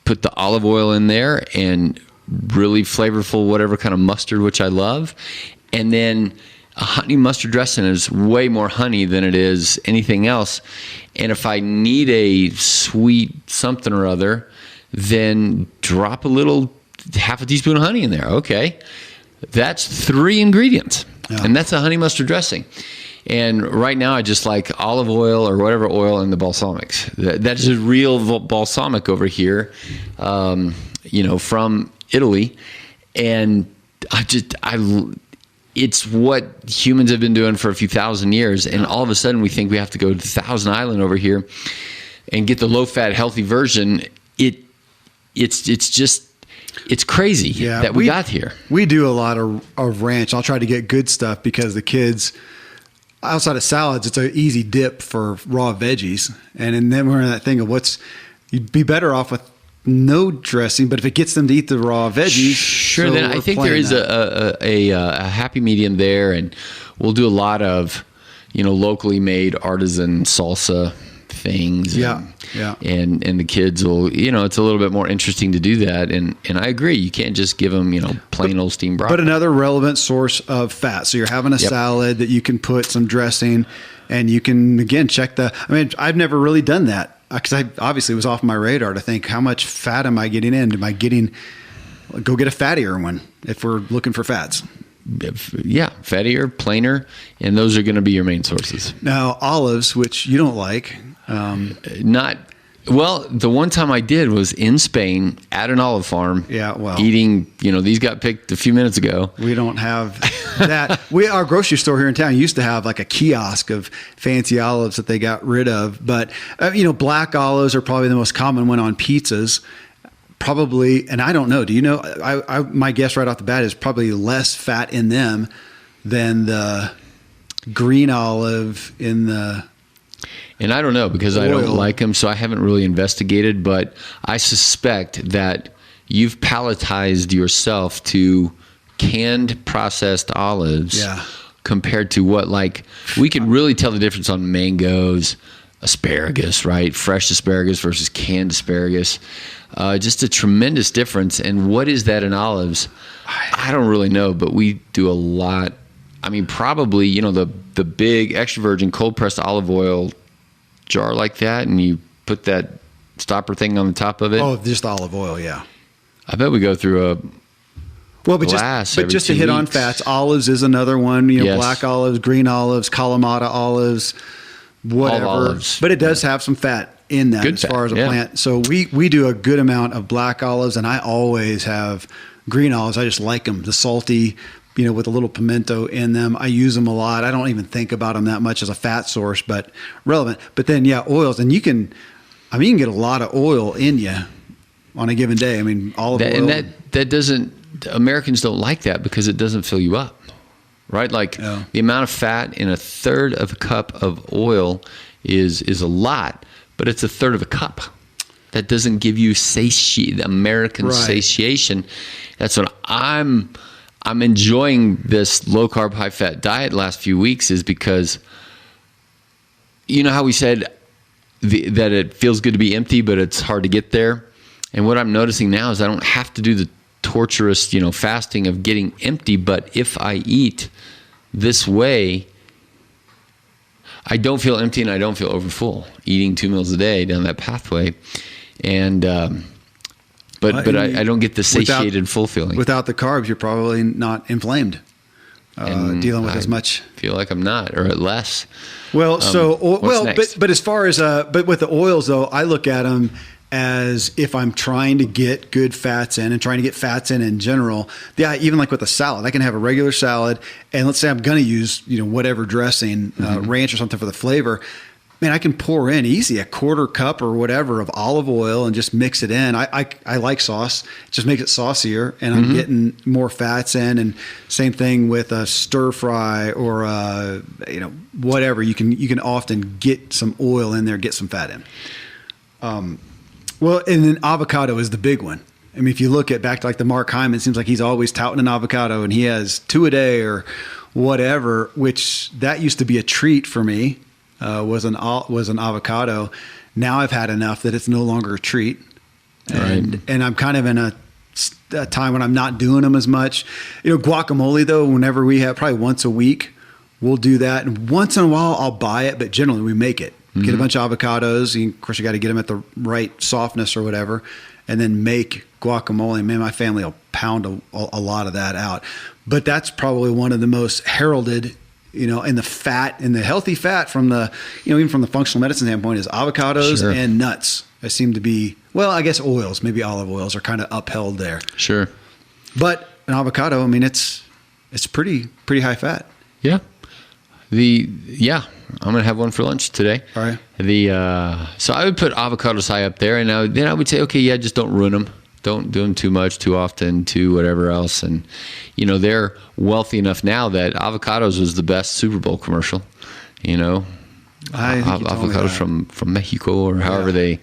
put the olive oil in there and really flavorful whatever kind of mustard, which I love. And then a honey mustard dressing is way more honey than it is anything else. And if I need a sweet something or other, then drop half a teaspoon of honey in there. Okay. That's 3 ingredients. Yeah. And that's a honey mustard dressing. And right now I just like olive oil or whatever oil and the balsamics. That's a real balsamic over here, from Italy. And it's what humans have been doing for a few thousand years. And all of a sudden we think we have to go to Thousand Island over here and get the low fat healthy version. It's crazy that we got here. We do a lot of ranch. I'll try to get good stuff because the kids, outside of salads, it's an easy dip for raw veggies. And then we're in that thing of you'd be better off with no dressing, but if it gets them to eat the raw veggies. Sure, then I think there is a happy medium there, and we'll do a lot of, locally made artisan salsa things. And the kids will, it's a little bit more interesting to do that. And I agree. You can't just give them, plain old steamed broccoli. But another relevant source of fat. So you're having a salad that you can put some dressing, and you can, again, check I've never really done that because I obviously was off my radar to think, how much fat am I getting in? Go get a fattier one if we're looking for fats. Yeah, fattier, plainer, and those are going to be your main sources. Now, olives, which you don't like. The one time I did was in Spain at an olive farm. Yeah, well, eating, these got picked a few minutes ago. We don't have that. Our grocery store here in town used to have like a kiosk of fancy olives that they got rid of. But, black olives are probably the most common one on pizzas. Probably, and I don't know. Do you know? My guess right off the bat is probably less fat in them than the green olive in the. And I don't know because I don't like them, so I haven't really investigated. But I suspect that you've palletized yourself to canned processed olives compared to what, like, we could really tell the difference on mangoes, asparagus, right? Fresh asparagus versus canned asparagus. Just a tremendous difference. And what is that in olives? I don't really know, but we do a lot. I mean, probably, you know, the big extra virgin cold pressed olive oil jar like that, and you put that stopper thing on the top of it. Oh, just olive oil, yeah. I bet we go through a glass but just to hit on fats, olives is another one. You know, black olives, green olives, Kalamata olives, whatever. All olives. But it does have some fat in that Good far as a fat, plant. So we do a good amount of black olives, and I always have green olives. I just like them, the salty, you know, with a little pimento in them. I use them a lot. I don't even think about them that much as a fat source, but relevant. But then, yeah, oils. And you can get a lot of oil in you on a given day. I mean, olive oil. And that doesn't, Americans don't like that because it doesn't fill you up, right? Like the amount of fat in a third of a cup of oil is a lot, but it's a third of a cup. That doesn't give you American satiation. That's what I'm enjoying this low carb, high fat diet last few weeks, is because, you know how we said that it feels good to be empty, but it's hard to get there. And what I'm noticing now is I don't have to do the torturous, you know, fasting of getting empty. But if I eat this way, I don't feel empty and I don't feel overfull eating 2 meals a day down that pathway. And, but I don't get the satiated full feeling. Without the carbs, you're probably not inflamed, dealing with as much. Feel like I'm not, or at less. Well, but as far as, but with the oils though, I look at them as if I'm trying to get good fats in and trying to get fats in general. Yeah, even like with a salad, I can have a regular salad, and let's say I'm going to use, you know, whatever dressing, ranch or something for the flavor. Man, I can pour in easy a quarter cup or whatever of olive oil and just mix it in. I like sauce. It just makes it saucier, and I'm getting more fats in. And same thing with a stir fry or you know, whatever. You can often get some oil in there, get some fat in. Well, and then avocado is the big one. I mean, if you look at back to like the Mark Hyman, it seems like he's always touting an avocado, and he has 2 a day or whatever, which that used to be a treat for me. Was an avocado. Now I've had enough that it's no longer a treat, and I'm kind of in a time when I'm not doing them as much. You know, guacamole though, whenever we have, probably once a week, we'll do that, and once in a while I'll buy it, but generally we make it. Get a bunch of avocados. Of course, you got to get them at the right softness or whatever, and then make guacamole. Man, my family will pound a lot of that out. But that's probably one of the most heralded, you know, and the fat and the healthy fat from the, you know, even from the functional medicine standpoint, is avocados and nuts. They seem to be, well, I guess oils, maybe olive oils are kind of upheld there. Sure. But an avocado, I mean, it's pretty high fat. Yeah. I'm going to have one for lunch today. All right. So I would put avocados high up there, and then I would say, okay, yeah, just don't ruin them. Don't do them too much, too often, too whatever else. And, you know, they're wealthy enough now that avocados was the best Super Bowl commercial, you know. Avocados from Mexico or however they,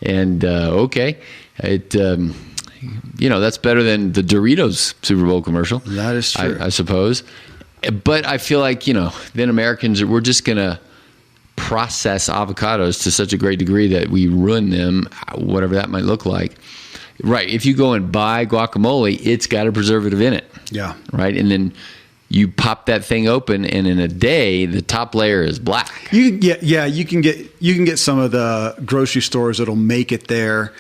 and okay. It, you know, that's better than the Doritos Super Bowl commercial. That is true. I suppose. But I feel like, you know, then Americans, we're just going to process avocados to such a great degree that we ruin them, whatever that might look like. Right. If you go and buy guacamole, it's got a preservative in it. Yeah. Right. And then you pop that thing open, and in a day, the top layer is black. You can get some of the grocery stores that'll make it there,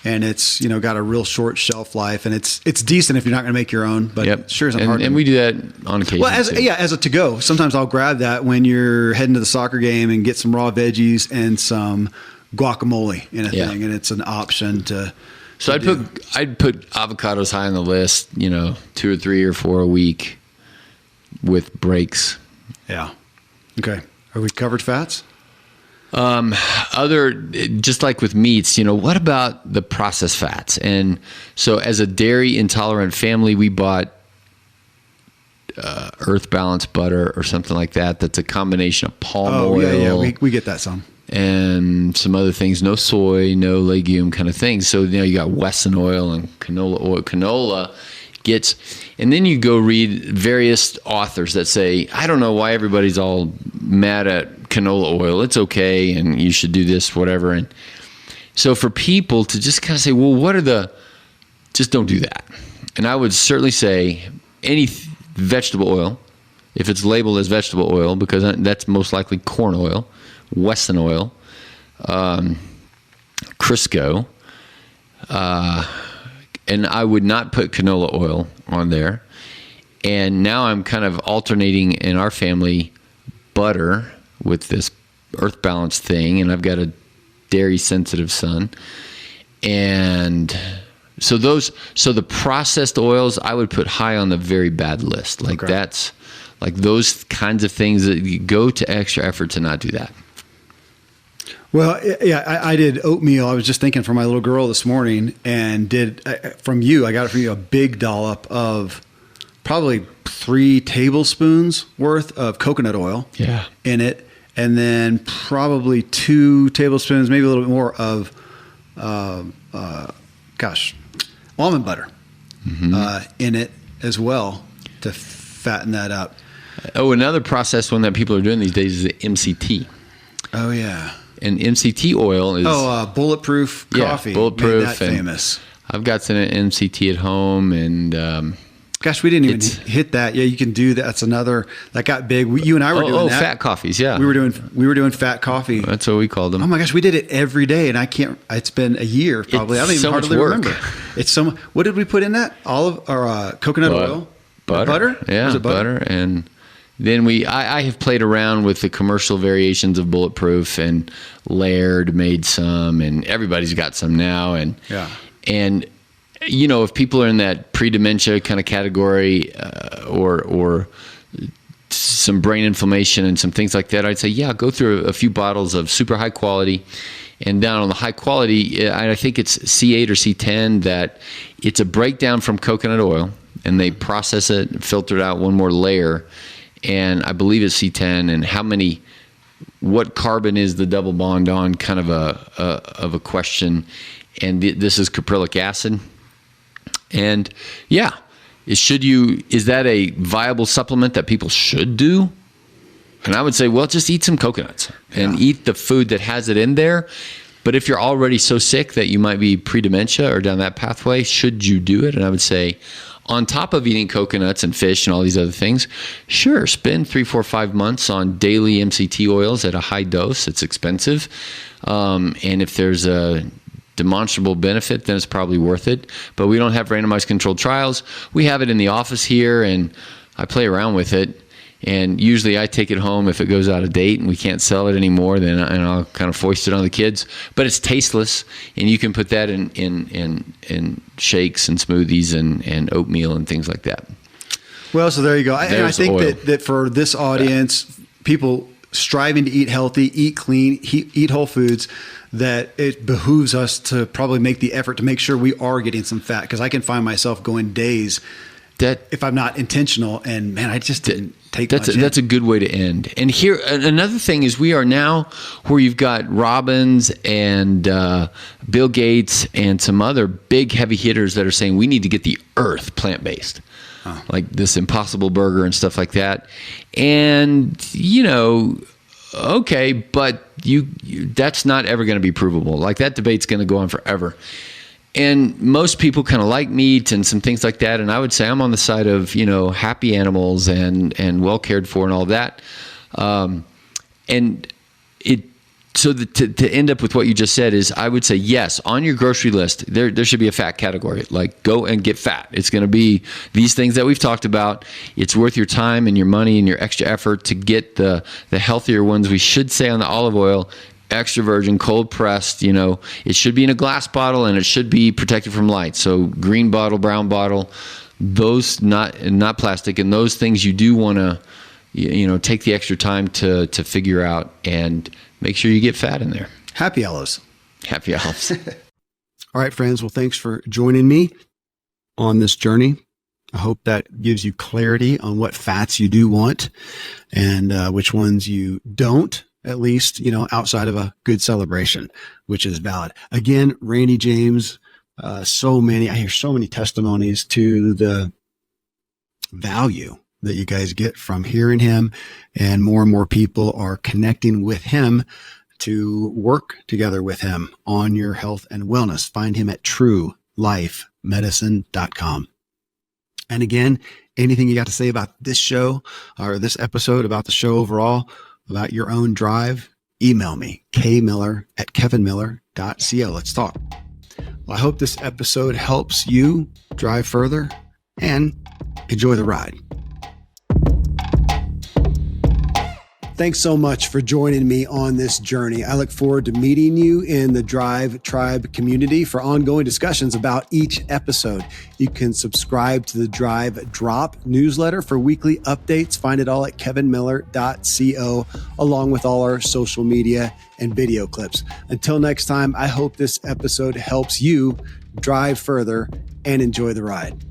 and it's, you know, got a real short shelf life, and it's decent if you're not going to make your own, but it sure isn't hard. And we do that on occasion. Well, as a to-go, sometimes I'll grab that when you're heading to the soccer game and get some raw veggies and some guacamole in a thing, and it's an option to. So I'd put avocados high on the list, you know, 2 or 3 or 4 a week with breaks. Yeah. Okay. Are we covered fats? Just like with meats, you know, what about the processed fats? And so as a dairy intolerant family, we bought Earth Balance butter or something like that. That's a combination of palm oil. Yeah. We get that some. And some other things, no soy, no legume kind of things. So, you know, you got Wesson oil and canola oil. Canola gets, and then you go read various authors that say, I don't know why everybody's all mad at canola oil. It's okay, and you should do this, whatever. And so for people to just kind of say, well, just don't do that. And I would certainly say any vegetable oil, if it's labeled as vegetable oil, because that's most likely corn oil, Wesson oil, Crisco, and I would not put canola oil on there. And now I'm kind of alternating in our family butter with this earth balance thing, and I've got a dairy sensitive son. And so the processed oils I would put high on the very bad list. Like that's like those kinds of things that you go to extra effort to not do that. Well, yeah, I did oatmeal. I was just thinking for my little girl this morning, and I got it from you, a big dollop of probably 3 tablespoons worth of coconut oil in it. And then probably 2 tablespoons, maybe a little bit more of, almond butter in it as well to fatten that up. Oh, another processed one that people are doing these days is the MCT. Oh, yeah. And MCT oil is... bulletproof coffee. Yeah, bulletproof. Made that famous. I've got some MCT at home, and... Gosh, we didn't even hit that. Yeah, you can do that. That's another... That got big. You and I were doing that. Fat cofffies, yeah. We were doing fat coffee. That's what we called them. Oh, my gosh, we did it every day, and I can't... It's been a year, probably. I don't even hardly remember. It's so... What did we put in that? Coconut oil? Butter? Yeah, Was it butter. And... Then I have played around with the commercial variations of bulletproof, and Laird made some, and everybody's got some now. And if people are in that pre-dementia kind of category, or some brain inflammation and some things like that, I'd say, go through a few bottles of super high quality. And down on the high quality, I think it's C8 or C10, that it's a breakdown from coconut oil, and they process it and filter it out one more layer. And I believe it's C10, and what carbon is the double bond on, kind of a question. And this is caprylic acid. And is that a viable supplement that people should do? And I would say, well, just eat some coconuts and eat the food that has it in there. But if you're already so sick that you might be pre-dementia or down that pathway, should you do it? And I would say, on top of eating coconuts and fish and all these other things, sure, spend 3, 4, 5 months on daily MCT oils at a high dose. It's expensive. And if there's a demonstrable benefit, then it's probably worth it. But we don't have randomized controlled trials. We have it in the office here, and I play around with it. And usually I take it home if it goes out of date and we can't sell it anymore, then I'll kind of foist it on the kids. But it's tasteless, and you can put that in shakes and smoothies and oatmeal and things like that. Well, so there you go. I think that for this audience, people striving to eat healthy, eat clean, eat whole foods, that it behooves us to probably make the effort to make sure we are getting some fat, because I can find myself going days if I'm not intentional, and man, I just didn't take much in. That's a good way to end. And here, another thing is, we are now where you've got Robbins and Bill Gates and some other big heavy hitters that are saying we need to get the earth plant-based, like this Impossible Burger and stuff like that. And, okay, but that's not ever going to be provable. Like, that debate's going to go on forever. And most people kind of like meat and some things like that. And I would say I'm on the side of, happy animals and well cared for and all that. To end up with what you just said is, I would say, yes, on your grocery list, there should be a fat category. Like, go and get fat. It's going to be these things that we've talked about. It's worth your time and your money and your extra effort to get the healthier ones. We should say on the olive oil, extra virgin, cold pressed, it should be in a glass bottle, and it should be protected from light. So green bottle, brown bottle, those not plastic, and those things you do want to, take the extra time to figure out and make sure you get fat in there. Happy olives. Happy olives. All right, friends. Well, thanks for joining me on this journey. I hope that gives you clarity on what fats you do want and which ones you don't. At least, outside of a good celebration, which is valid. Again, Randy James, I hear so many testimonies to the value that you guys get from hearing him, and more people are connecting with him to work together with him on your health and wellness. Find him at truelifemedicine.com. And again, anything you got to say about this show or this episode, about the show overall, about your own drive, email me, kmiller@kevinmiller.co. Let's talk. Well, I hope this episode helps you drive further and enjoy the ride. Thanks so much for joining me on this journey. I look forward to meeting you in the Drive Tribe community for ongoing discussions about each episode. You can subscribe to the Drive Drop newsletter for weekly updates. Find it all at kevinmiller.co, along with all our social media and video clips. Until next time, I hope this episode helps you drive further and enjoy the ride.